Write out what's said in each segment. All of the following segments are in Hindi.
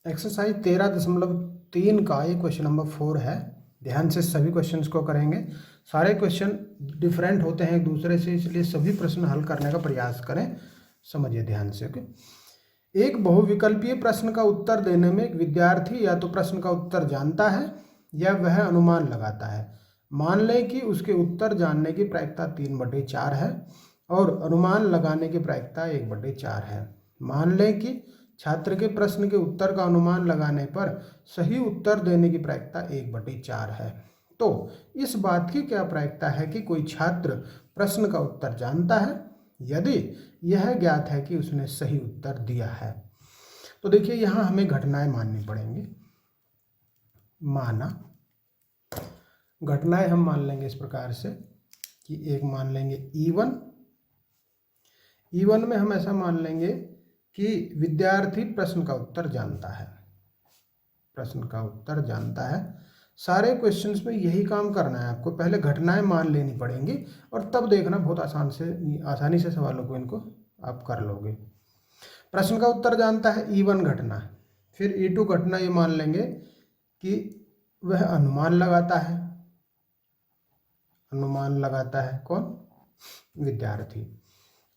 एक्सरसाइज 13.3 का ये क्वेश्चन नंबर 4 है। ध्यान से सभी क्वेश्चंस को करेंगे। सारे क्वेश्चन डिफरेंट होते हैं एक दूसरे से, इसलिए सभी प्रश्न हल करने का प्रयास करें। समझिए ध्यान से। ओके, एक बहुविकल्पीय प्रश्न का उत्तर देने में एक विद्यार्थी या तो प्रश्न का उत्तर जानता है या वह अनुमान लगाता है। मान लें कि उसके उत्तर जानने की प्रायिकता 3/4 है और अनुमान लगाने की प्रायिकता 1/4 है। मान लें कि छात्र के प्रश्न के उत्तर का अनुमान लगाने पर सही उत्तर देने की प्रायिकता 1/4 है। तो इस बात की क्या प्रायिकता है कि कोई छात्र प्रश्न का उत्तर जानता है, यदि यह ज्ञात है कि उसने सही उत्तर दिया है। तो देखिए यहाँ हमें घटनाएं माननी पड़ेंगी। माना घटनाएं हम मान लेंगे इस प्रकार से कि एक मान लेंगे E1 में हम ऐसा मान लेंगे कि विद्यार्थी प्रश्न का उत्तर जानता है। प्रश्न का उत्तर जानता है। सारे क्वेश्चंस में यही काम करना है आपको। पहले घटनाएं मान लेनी पड़ेंगी और तब देखना बहुत आसानी से सवालों को इनको आप कर लोगे। प्रश्न का उत्तर जानता है E1 घटना। फिर E2 घटना ये मान लेंगे कि वह अनुमान लगाता है। अनुमान लगाता है कौन? विद्यार्थी।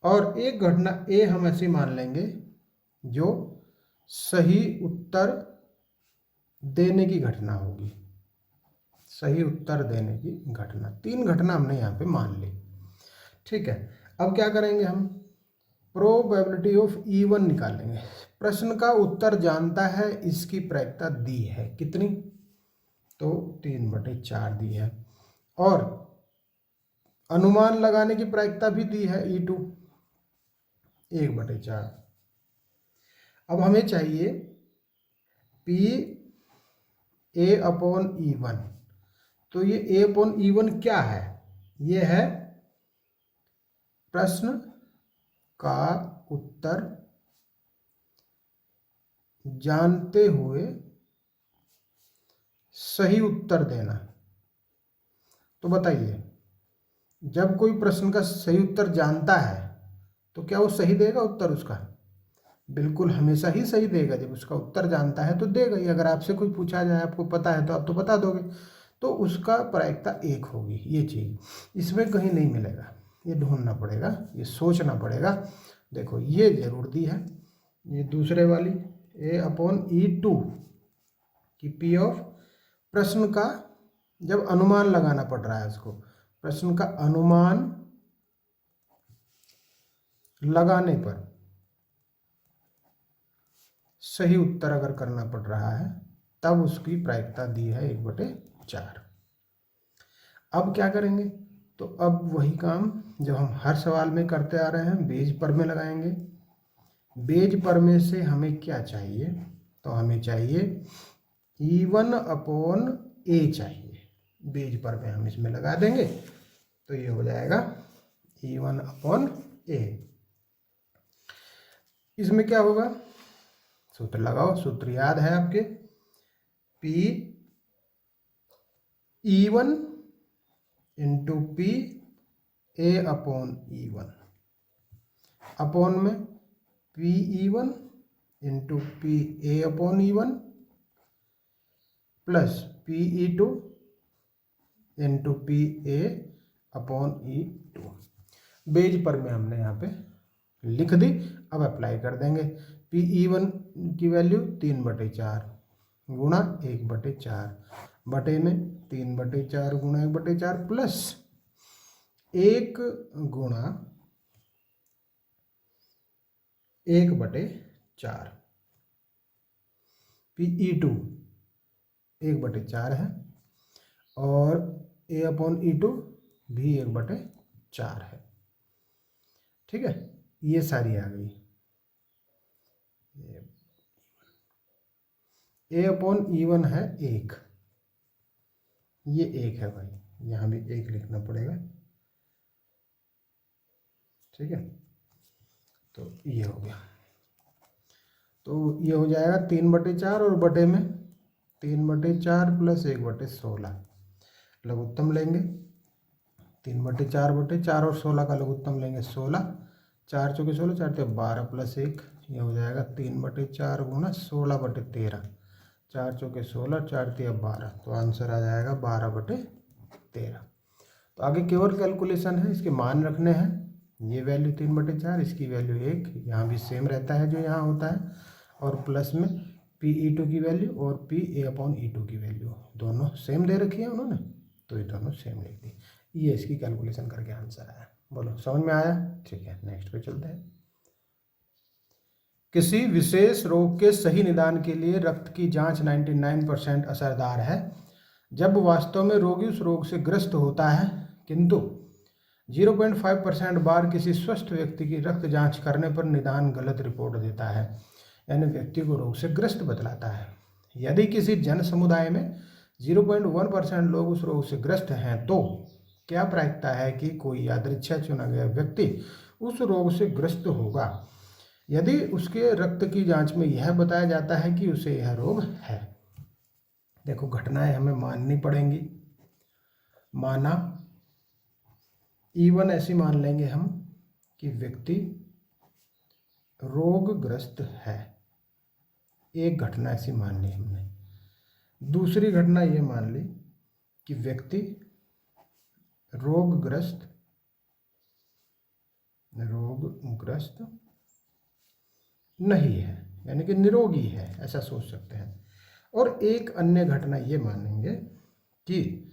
और एक घटना ए हम ऐसी मान लेंगे जो सही उत्तर देने की घटना होगी। सही उत्तर देने की घटना। 3 घटना हमने यहाँ पे मान ली। ठीक है, अब क्या करेंगे हम? प्रोबेबिलिटी ऑफ E1 निकालेंगे। प्रश्न का उत्तर जानता है, इसकी प्रायिकता दी है कितनी? तो 3/4 दी है। और अनुमान लगाने की प्रायिकता भी दी है E2 1/4। अब हमें चाहिए PA/E1। तो ये A/E1 क्या है? ये है प्रश्न का उत्तर जानते हुए सही उत्तर देना। तो बताइए, जब कोई प्रश्न का सही उत्तर जानता है तो क्या वो सही देगा उत्तर उसका? बिल्कुल हमेशा ही सही देगा। जब उसका उत्तर जानता है तो देगा ही। अगर आपसे कुछ पूछा जाए, आपको पता है तो आप तो बता दोगे, तो उसका प्रायिकता 1 होगी। ये चीज़ इसमें कहीं नहीं मिलेगा, ये ढूंढना पड़ेगा, ये सोचना पड़ेगा। देखो ये जरूर दी है, ये दूसरे वाली A/E2 की P ऑफ प्रश्न का जब अनुमान लगाना पड़ रहा है उसको, प्रश्न का अनुमान लगाने पर सही उत्तर अगर करना पड़ रहा है तब उसकी प्रायिकता दी है 1/4। अब क्या करेंगे? तो अब वही काम जो हम हर सवाल में करते आ रहे हैं, बेज पर में लगाएंगे। बेज पर में से हमें क्या चाहिए? तो हमें चाहिए E1/A चाहिए। बेज पर में हम इसमें लगा देंगे तो ये हो जाएगा E1/A। इसमें क्या होगा? सूत्र लगाओ। सूत्र याद है आपके, PE1 इंटू PA/E1 अपॉन में PE1 into PA/E1 plus PE2 into PA/E2। Beige पर में हमने यहाँ पे लिख दी। अब अप्लाई कर देंगे। PE1 की वैल्यू 3/4 गुणा 1/4 बटे में 3/4 गुणा 1/4 प्लस 1 गुणा 1/4। PE2 1/4 है और A/E2 भी 1/4 है। ठीक है, ये सारी आ गई। A/E1 है 1, ये 1 है भाई, यहाँ भी 1 लिखना पड़ेगा। ठीक है, तो ये हो गया। तो ये हो जाएगा 3/4 और बटे में 3/4 प्लस 1/16 लघुत्तम लेंगे। 3/4 और 16 का लघुत्तम लेंगे 16, 4 चौके 16, 4 ते 12 प्लस 1, ये हो जाएगा 3/4 गुना 16/13, 4 चौके 16, 4 ते 12, तो आंसर आ जाएगा 12/13। तो आगे केवल कैलकुलेशन है, इसके मान रखने हैं। ये वैल्यू 3/4, इसकी वैल्यू 1, यहाँ भी सेम रहता है जो यहाँ होता है, और प्लस में PE2 की वैल्यू और PA/E2 की वैल्यू दोनों सेम दे रखी है उन्होंने, तो ये दोनों सेम लिख दी। ये इसकी कैलकुलेशन करके आंसर आया। बोलो समझ में आया? ठीक है, नेक्स्ट पे चलते हैं। किसी विशेष रोग के सही निदान के लिए रक्त की जांच 99% असरदार है जब वास्तव में रोगी उस रोग से ग्रस्त होता है, किंतु 0.5% बार किसी स्वस्थ व्यक्ति की रक्त जांच करने पर निदान गलत रिपोर्ट देता है, यानी व्यक्ति को रोग से ग्रस्त बतलाता है। यदि किसी जन समुदाय में 0.1% लोग उस रोग से ग्रस्त हैं, तो क्या प्रायिकता है कि कोई यादृच्छा चुना गया व्यक्ति उस रोग से ग्रस्त होगा यदि उसके रक्त की जांच में यह बताया जाता है कि उसे यह रोग है? देखो, घटनाएं हमें माननी पड़ेंगी। माना E1 ऐसी मान लेंगे हम कि व्यक्ति रोगग्रस्त है, एक घटना ऐसी मान ली हमने। दूसरी घटना ये मान ली कि व्यक्ति रोगग्रस्त नहीं है, यानी कि निरोगी है, ऐसा सोच सकते हैं। और एक अन्य घटना ये मानेंगे कि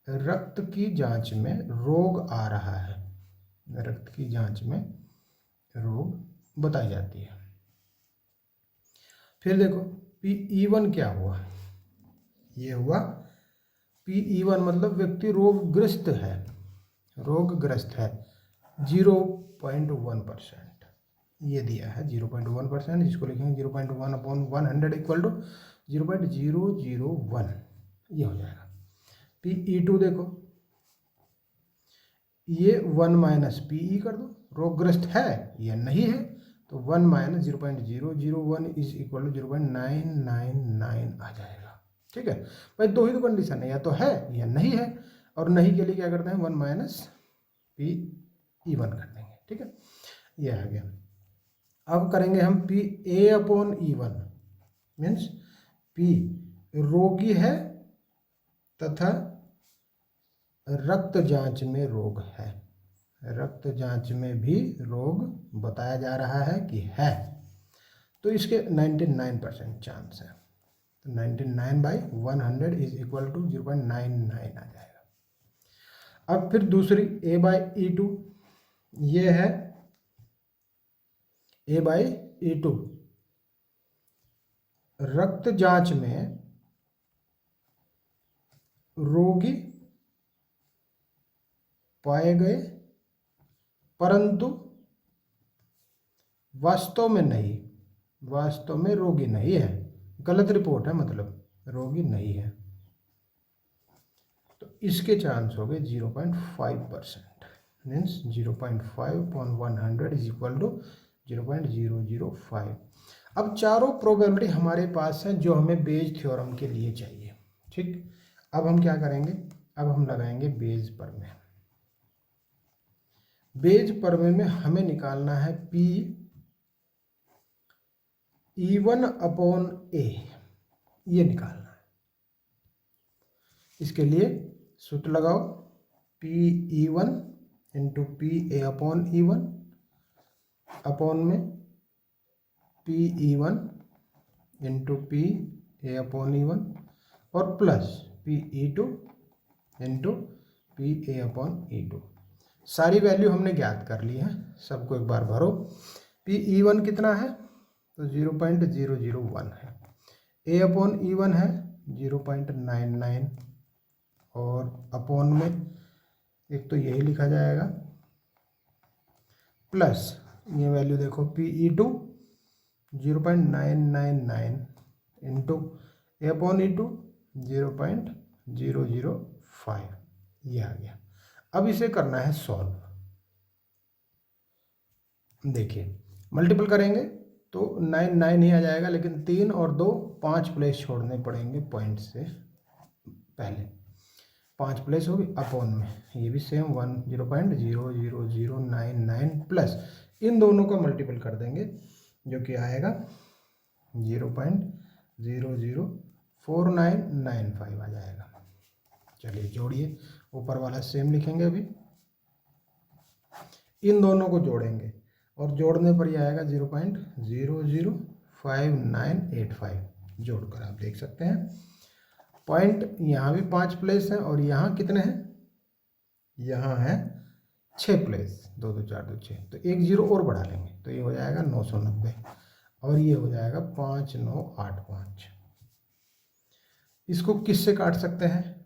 रक्त की जांच में रोग आ रहा है, रक्त की जांच में रोग बताई जाती है। फिर देखो PE1 क्या हुआ, ये हुआ PE1 मतलब व्यक्ति रोगग्रस्त है, 0.1%, ये दिया है 0.1%, जिसको लिखेंगे 0.1/100 इक्वल टू 0.001, ये हो जाएगा। PE2 देखो, ये 1 माइनस PE कर दो, रोगग्रस्त है या नहीं है, तो 1 माइनस 0.001 इज इक्वल टू 0.999 आ जाएगा। ठीक है भाई, दो ही तो कंडीशन है, या तो है या नहीं है, और नहीं के लिए क्या करते हैं 1 माइनस PE1 कर देंगे। ठीक है, ये आ गया। अब करेंगे हम PA/E1, मीन्स P रोगी है तथा रक्त जांच में रोग है, रक्त जांच में भी रोग बताया जा रहा है कि है, तो इसके 99% चांस है, तो 99/100 इज इक्वल टू 0.99 आ जाएगा। अब फिर दूसरी A/E2, ये है A/E2, रक्त जांच में रोगी पाए गए परंतु वास्तव में नहीं, वास्तव में रोगी नहीं है, गलत रिपोर्ट है, मतलब रोगी नहीं है, तो इसके चांस हो गए 0.5%, मीन्स 0.5/100 इज इक्वल टू 0.005। अब चारों प्रोबेबिलिटी हमारे पास हैं जो हमें बेज थ्योरम के लिए चाहिए। ठीक, अब हम क्या करेंगे, अब हम लगाएंगे बेज प्रमेय। बेज प्रमेय में हमें निकालना है PE1/A, ये निकालना है। इसके लिए सूत्र लगाओ, PE1 इंटू PA/E1 अपॉन में PE1 इंटू PA/E1 और प्लस PE2 इंटू PA/E2। सारी वैल्यू हमने ज्ञात कर ली है, सबको एक बार भरो। PE1 कितना है, तो 0.001 है, A/E1 है 0.99, और अपॉन में एक तो यही लिखा जाएगा, प्लस ये वैल्यू देखो PE2 0.999 इंटू A/E2 0.005, ये आ गया। अब इसे करना है सॉल्व। देखिए मल्टीपल करेंगे तो 9 ही आ जाएगा, लेकिन 3 और 2 5 प्लेस छोड़ने पड़ेंगे पॉइंट से पहले, 5 प्लेस होगी अपॉन में, ये भी सेम 0.00099 प्लस इन दोनों का मल्टीपल कर देंगे जो कि आएगा 0.004995 आ जाएगा। चलिए जोड़िए, ऊपर वाला सेम लिखेंगे अभी, इन दोनों को जोड़ेंगे और जोड़ने पर ये आएगा 0.005985। जोड़कर आप देख सकते हैं पॉइंट यहाँ भी 5 प्लेस हैं और यहाँ कितने हैं, यहाँ है 6 प्लेस, 2 2 4 2 6, तो एक जीरो और बढ़ा लेंगे तो ये हो जाएगा 990 और ये हो जाएगा 5985। इसको किससे काट सकते हैं,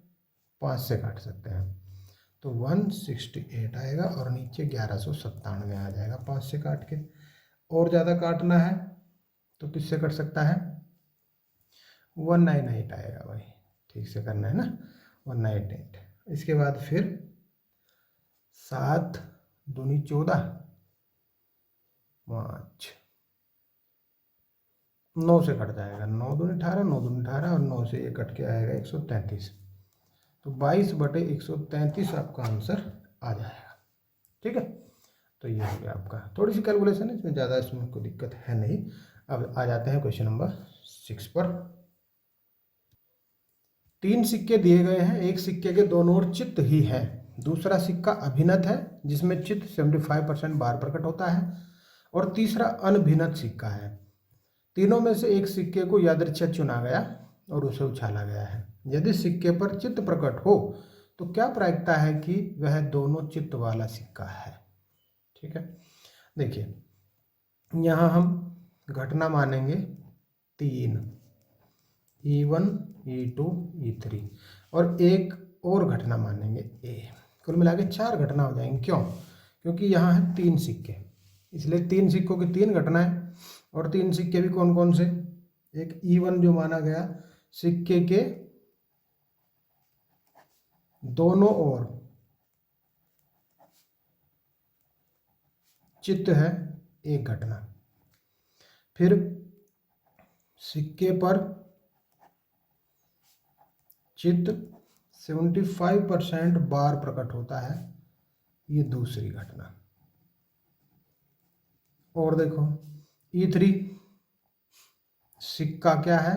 5 से काट सकते हैं, तो 168 आएगा और नीचे 1197 आ जाएगा 5 से काट के। और ज़्यादा काटना है तो किससे कट सकता है, 198 आएगा भाई, ठीक से करना है ना, 198। इसके बाद फिर 7 दूनी 14, 5 9 से कट जाएगा, 9 दूनी 18, 9 दूनी 18 और 9 से ये कट के आएगा 133, तो 22/133 आपका आंसर आ जाएगा। ठीक है, तो ये हो गया आपका, थोड़ी सी कैलकुलेशन है इसमें, ज़्यादा इसमें कोई दिक्कत है नहीं। अब आ जाते हैं क्वेश्चन नंबर 6 पर। 3 सिक्के दिए गए हैं, एक सिक्के के दोनों ओर चित्त ही है, दूसरा सिक्का अभिनत है जिसमें चित्त 75% बार प्रकट होता है और तीसरा अनभिनत सिक्का है। तीनों में से एक सिक्के को यादृच्छिक चुना गया और उसे उछाला गया है। यदि सिक्के पर चित्त प्रकट हो तो क्या प्रायिकता है कि वह दोनों चित्त वाला सिक्का है। ठीक है, देखिए यहाँ हम घटना मानेंगे 3, E1 E2 E3 और एक और घटना मानेंगे A। कुल मिला के 4 घटना हो जाएंगी। क्यों? क्योंकि यहाँ है 3 सिक्के, इसलिए 3 सिक्कों की 3 घटनाएं, और 3 सिक्के भी कौन कौन से, एक E1 जो माना गया, सिक्के के दोनों ओर चित्त है, एक घटना। फिर सिक्के पर चित्त 75% बार प्रकट होता है, ये दूसरी घटना। और देखो E3 सिक्का क्या है,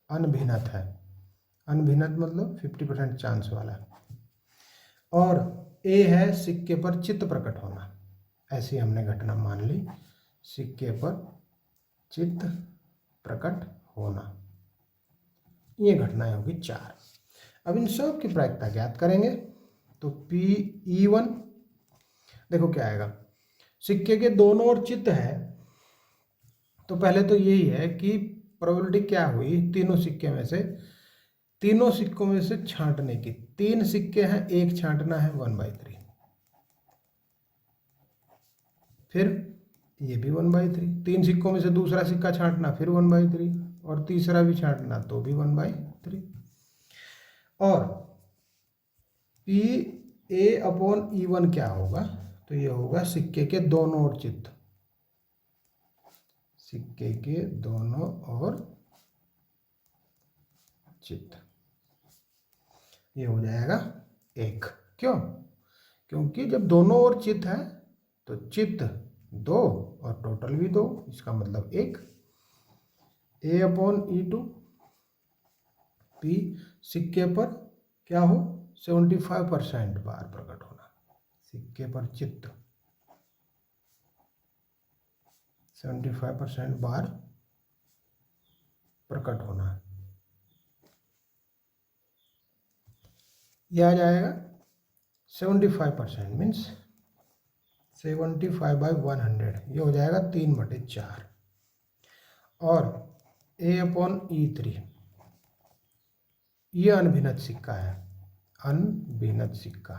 अनभिनत है, अनभिनत मतलब 50% चांस वाला। और A है सिक्के पर चित्त प्रकट होना, ऐसी हमने घटना मान ली, सिक्के पर चित्त प्रकट होना, ये घटनाएं होगी 4। अब इन सब की प्रायिकता ज्ञात करेंगे। तो PE1 देखो क्या आएगा, सिक्के के दोनों ओर चित्त है, तो पहले तो यही है कि प्रोबेबिलिटी क्या हुई, तीनों सिक्कों में से छांटने की। 3 सिक्के हैं, एक छांटना है 1/3, फिर ये भी 1/3, 3 सिक्कों में से दूसरा सिक्का छांटना फिर 1/3 और तीसरा भी छांटना तो भी 1/3। और PA/E1 क्या होगा, तो ये होगा सिक्के के दोनों ओर चित्त, सिक्के के दोनों ओर चित्त, ये हो जाएगा 1। क्यों? क्योंकि जब दोनों ओर चित्त है तो चित्त 2 और टोटल भी 2, इसका मतलब 1। A/E2 P सिक्के पर क्या हो, 75% बार प्रकट होना, सिक्के पर चित्त 75% बार प्रकट होना, यह आ जाएगा 75%, मीन्स 75/100, ये हो जाएगा 3/4। और A/E3 ये अनभिनत सिक्का है, अनभिनत सिक्का,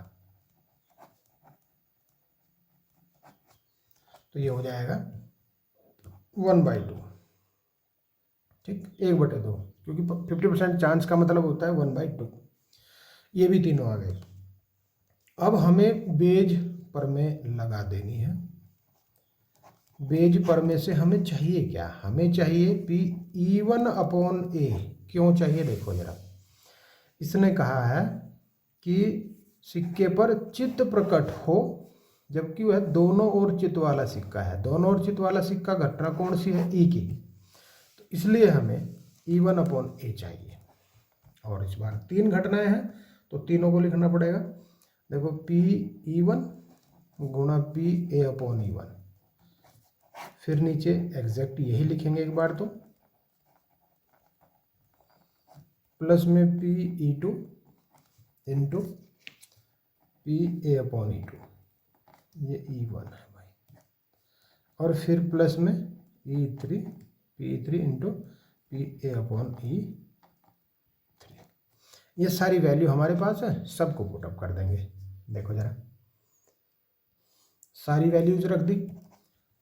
तो ये हो जाएगा 1/2। ठीक, 1/2, क्योंकि 50% चांस का मतलब होता है 1/2। ये भी तीनों आ गए। अब हमें बेज पर में लगा देनी है। बेज पर में से हमें चाहिए क्या, हमें चाहिए PE1/A। क्यों चाहिए देखो जरा, इसने कहा है कि सिक्के पर चित्त प्रकट हो जबकि वह दोनों ओर चित वाला सिक्का है। दोनों ओर चित वाला सिक्का घटना कौन सी है? ई की। तो इसलिए हमें E1/A चाहिए। और इस बार 3 घटनाएं हैं तो तीनों को लिखना पड़ेगा। देखो PE1 गुणा PA/E1, फिर नीचे एग्जैक्ट यही लिखेंगे एक बार तो, प्लस में PE2 इंटू PA/E2, ये E1 है भाई, और फिर प्लस में PE3 इंटू PA/E3। ये सारी वैल्यू हमारे पास है, सबको पुटअप कर देंगे। देखो जरा, सारी वैल्यूज रख दी,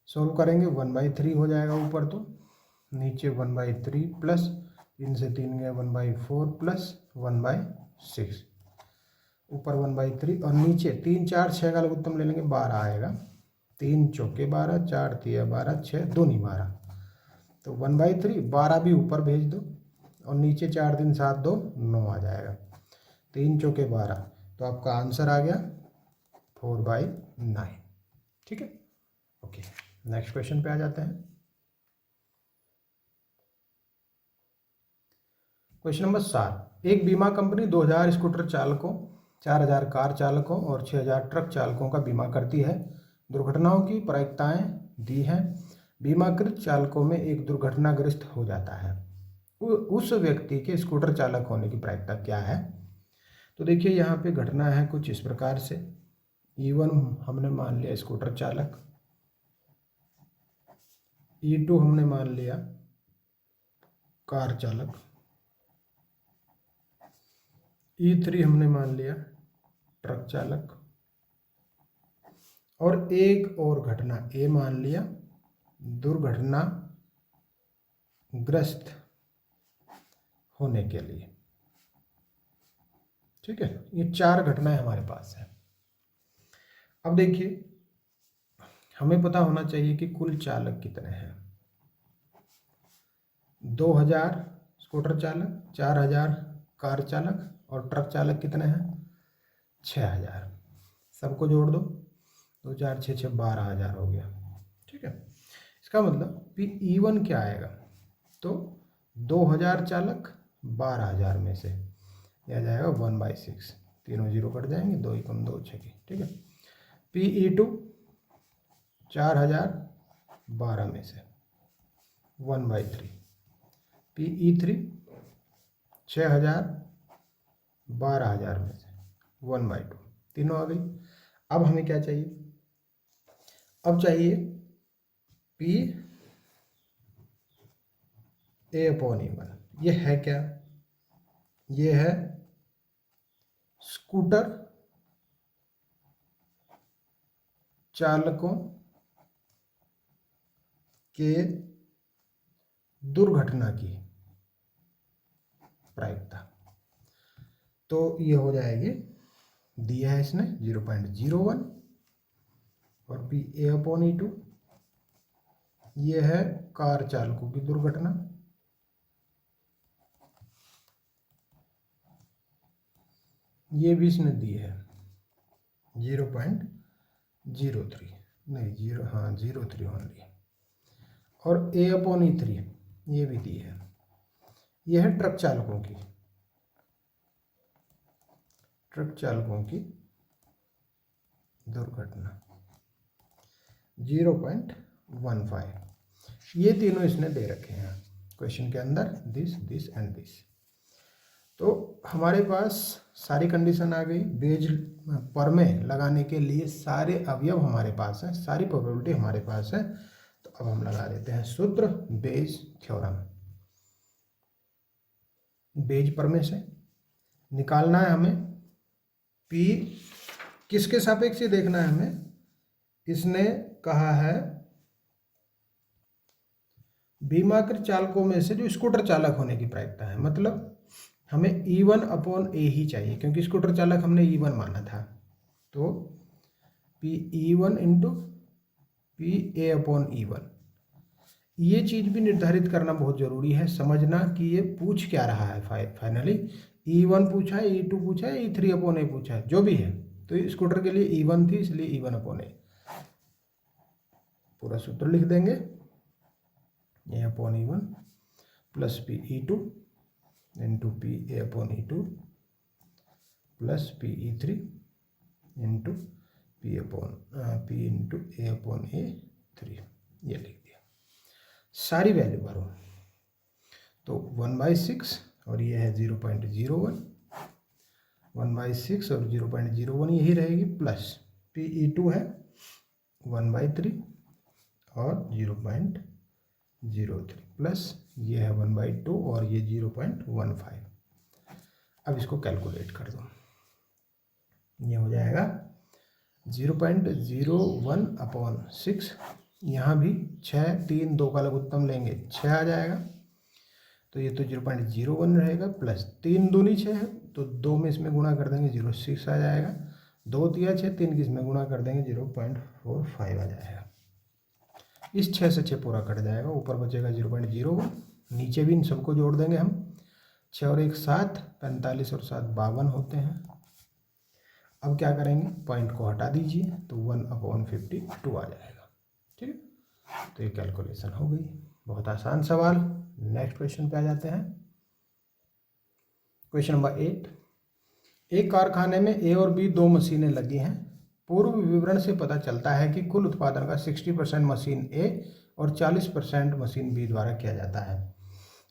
सोल्व करेंगे 1/3 हो जाएगा ऊपर, तो नीचे 1/3 प्लस 3 से 3 गया 1/4 प्लस 1/6, ऊपर 1/3 और नीचे 3 4 6 का लघुत्तम ले लेंगे 12 आएगा। 3 चौके 12, 4 तिया 12, 6 दूनी 12, तो 1/3 12 भी ऊपर भेज दो और नीचे 4 3 7 2 9 आ जाएगा। 3 चौके 12, तो आपका आंसर आ गया 4/9। ठीक है, ओके। नेक्स्ट क्वेश्चन पे आ जाते हैं। Question number 7। एक बीमा कंपनी 2000 स्कूटर चालकों, 4000 कार चालकों और 6000 ट्रक चालकों का बीमा करती है। दुर्घटनाओं की प्रायिकताएं दी हैं। बीमाकृत चालकों में एक दुर्घटनाग्रस्त हो जाता है, उस व्यक्ति के स्कूटर चालक होने की प्रायिकता क्या है? तो देखिए यहाँ पे घटना है कुछ इस प्रकार से। E1 हमने मान लिया स्कूटर चालक, E2 हमने मान लिया कार चालक, E3 हमने मान लिया ट्रक चालक, और एक और घटना ए मान लिया दुर्घटनाग्रस्त होने के लिए। ठीक है, ये 4 घटनाएं हमारे पास है। अब देखिए, हमें पता होना चाहिए कि कुल चालक कितने हैं। 2000 स्कूटर चालक, 4000 कार चालक और ट्रक चालक कितने हैं? 6000। सबको जोड़ दो, 2 4 6 6 12,000 हो गया। ठीक है, इसका मतलब E1 क्या आएगा? तो 2000 चालक 12,000 में से यह जाएगा 1/6, तीनों जीरो कट जाएंगे, 2 एकम 2 6। ठीक है, PE2 4000 12 में से 1/3, PE3 6000 12,000 में से 1/2, तीनों आ गई। अब हमें क्या चाहिए? अब चाहिए PA/E1। ये है क्या? ये है स्कूटर चालकों के दुर्घटना की प्रायिकता। तो ये हो जाएगी, दिया है इसने 0.01, और PA/E2 ये है कार चालकों की दुर्घटना, ये भी इसने दी है 0.03, नहीं 0.03 ओनली, और A/E3 ये भी दी है। ये है ट्रक चालकों की दुर्घटना 0.15। ये तीनों इसने दे रखे हैं क्वेश्चन के अंदर, दिस एंड दिस। तो हमारे पास सारी कंडीशन आ गई। बेज पर में लगाने के लिए सारे अवयव हमारे पास हैं, सारी प्रोबेबिलिटी हमारे पास है। तो अब हम लगा देते हैं सूत्र, बेज थ्योरम। बेज पर में से निकालना है हमें P, किसके सापेक्ष से देखना है हमें? इसने कहा है बीमाकृत चालकों में से जो स्कूटर चालक होने की प्रायिकता है, मतलब हमें E1/A ही चाहिए, क्योंकि स्कूटर चालक हमने E1 माना था। तो PE1 इंटू PA/E1, ये चीज़ भी निर्धारित करना बहुत ज़रूरी है, समझना कि ये पूछ क्या रहा है। फाइनली E1 पूछा है, E2 पूछा है, E3/A पूछा है, जो भी है तो स्कूटर के लिए E1 थी, इसलिए E1 अपॉन ए। पूरा सूत्र लिख देंगे, A upon E1 plus P E2 into P A upon E2 plus P E3 into P into A upon A3, ये लिख दिया। सारी वैल्यू भरो, तो 1/6 और ये है 0.01, 1/6 और 0.01 यही रहेगी, प्लस पी E2 है 1/3 और 0.03 प्लस ये है 1/2 और ये 0.15। अब इसको कैलकुलेट कर दो, ये हो जाएगा 0.01 अपॉन 6, यहाँ भी 6, 3, 2 का लघुत्तम लेंगे 6 आ जाएगा, तो ये तो 0.01 रहेगा, प्लस 3 दूनी 6 है, तो 2 में इसमें गुणा कर देंगे 0.6 आ जाएगा, 2 तिया 6, 3 की इसमें गुणा कर देंगे 0.45 आ जाएगा। इस 6 से 6 पूरा कट जाएगा, ऊपर बचेगा 0.01, नीचे भी इन सबको जोड़ देंगे हम, 6 और 1 7, 45 और 7 52 होते हैं। अब क्या करेंगे, पॉइंट को हटा दीजिए, तो 1/52 आ जाएगा। ठीक है, तो ये कैलकुलेशन हो गई। बहुत आसान सवाल। नेक्स्ट क्वेश्चन पे आ जाते हैं। क्वेश्चन नंबर 8, एक कारखाने में ए और बी 2 मशीनें लगी हैं। पूर्व विवरण से पता चलता है कि कुल उत्पादन का 60% मशीन ए और 40% मशीन बी द्वारा किया जाता है।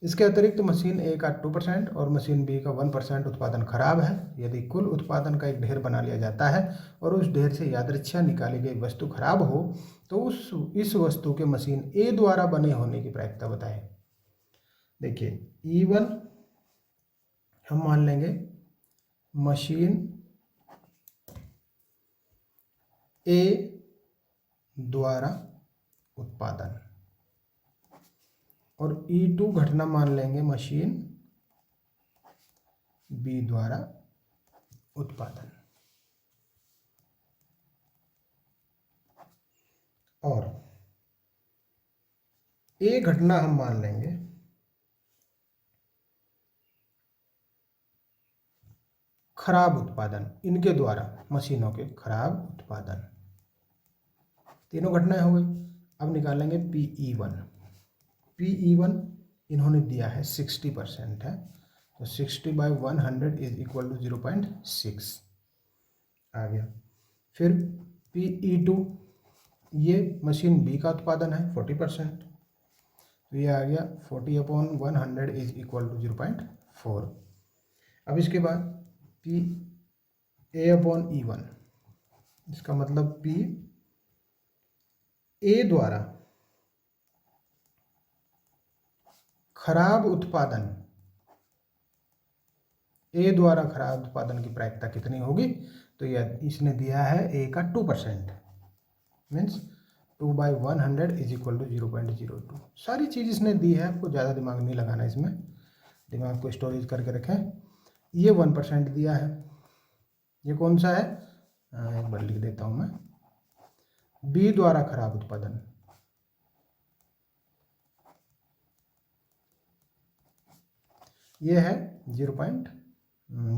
इसके अतिरिक्त मशीन ए का 2% और मशीन बी का 1% उत्पादन खराब है। यदि कुल उत्पादन का एक ढेर बना लिया जाता है और उस ढेर से यादृच्छा निकाली गई वस्तु खराब हो, तो इस वस्तु के मशीन ए द्वारा बने होने की प्रायिकता बताएं। देखिए, E1 हम मान लेंगे मशीन ए द्वारा उत्पादन, और E2 घटना मान लेंगे मशीन बी द्वारा उत्पादन, और ए घटना हम मान लेंगे खराब उत्पादन, इनके द्वारा मशीनों के खराब उत्पादन। तीनों घटनाएं हो गई। अब निकालेंगे PE1। PE1 इन्होंने दिया है 60% है, तो 60/100 इज इक्वल टू 0.6 आ गया। फिर PE2 ये मशीन बी का उत्पादन है 40%, तो ये आ गया 40/100 इज इक्वल टू 0.4। अब इसके बाद PA/E1, इसका मतलब P ए द्वारा खराब उत्पादन, ए द्वारा खराब उत्पादन की प्रायिकता कितनी होगी, तो यह इसने दिया है ए का 2%, मीन्स 2/100 इज इक्वल टू 0.02। सारी चीज़ इसने दी है, आपको ज़्यादा दिमाग नहीं लगाना, इसमें दिमाग को स्टोरेज करके रखें। ये 1% दिया है, ये कौन सा है, एक बार लिख देता हूँ मैं, बी द्वारा खराब उत्पादन, ये है 0.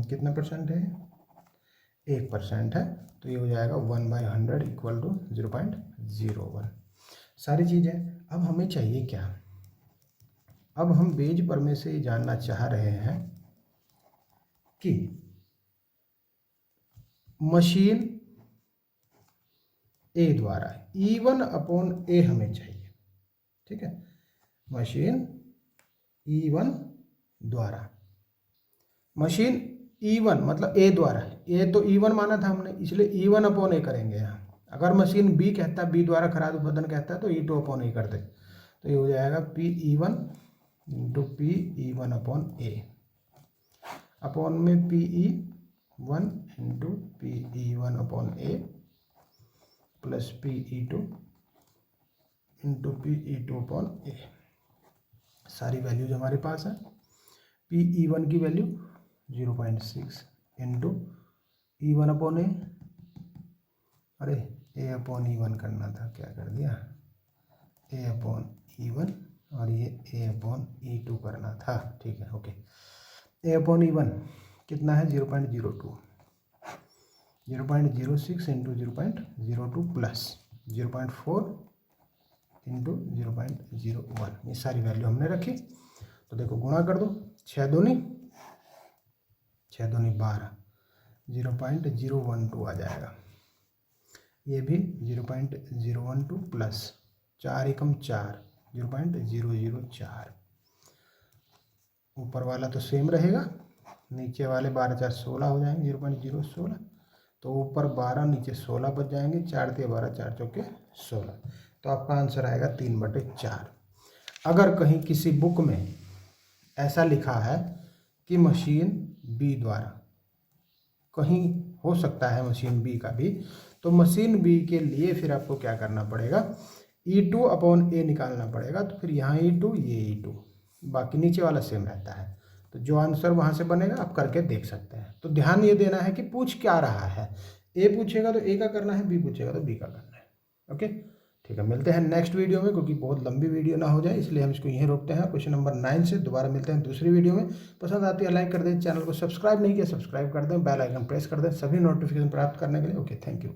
कितना परसेंट है, 1% है, तो ये हो जाएगा 1/100 इक्वल टू 0.01। सारी चीज़ें। अब हमें चाहिए क्या, अब हम बेज प्रमेय से जानना चाह रहे हैं कि मशीन ए द्वारा E1/A हमें चाहिए। ठीक है, मशीन E1 द्वारा, मशीन E1 मतलब ए द्वारा है, ए तो E1 माना था हमने, इसलिए E1/A करेंगे यहाँ। अगर मशीन बी कहता है, बी द्वारा खराब उत्पादन कहता है, तो E2/A करते, तो ये हो जाएगा PE1 इंटू PE1/A, अपॉन में PE1 into PE1/A plus PE2 into PE2/A। सारी वैल्यूज हमारे पास है। PE1 की वैल्यू 0.6 इंटू E1/A, अरे A/E1 करना था, क्या कर दिया, A/E1, और ये A/E2 करना था। ठीक है, ओके। A/E1 कितना है, 0.02, 0.06 इंटू 0.02 प्लस 0.4 इंटू 0.01, ये सारी वैल्यू हमने रखी। तो देखो गुणा कर दो, 6 दूनी 12, 0.012 आ जाएगा। ये भी 0.012 प्लस 4 एकम 4, 0.004। ऊपर वाला तो सेम रहेगा, नीचे वाले 12 4 16 हो जाएंगे, 0.016। तो ऊपर 12 नीचे 16 बच जाएंगे, 4 3 12 4 चौके 16। तो आपका आंसर आएगा 3/4। अगर कहीं किसी बुक में ऐसा लिखा है कि मशीन बी द्वारा, कहीं हो सकता है मशीन बी का भी, तो मशीन बी के लिए फिर आपको क्या करना पड़ेगा, E2/A निकालना पड़ेगा। तो फिर यहाँ E2 ये E2, बाकी नीचे वाला सेम रहता है। तो जो आंसर वहाँ से बनेगा आप करके देख सकते हैं। तो ध्यान ये देना है कि पूछ क्या रहा है, ए पूछेगा तो ए का करना है, बी पूछेगा तो बी का करना है। ओके ठीक है, मिलते हैं नेक्स्ट वीडियो में, क्योंकि बहुत लंबी वीडियो ना हो जाए इसलिए हम इसको यहीं रोकते हैं। क्वेश्चन नंबर 9 से दोबारा मिलते हैं दूसरी वीडियो में। पसंद आती है लाइक कर दें, चैनल को सब्सक्राइब नहीं किया सब्सक्राइब कर दें, बेल आइकन प्रेस कर दें सभी नोटिफिकेशन प्राप्त करने के लिए। Okay, thank you.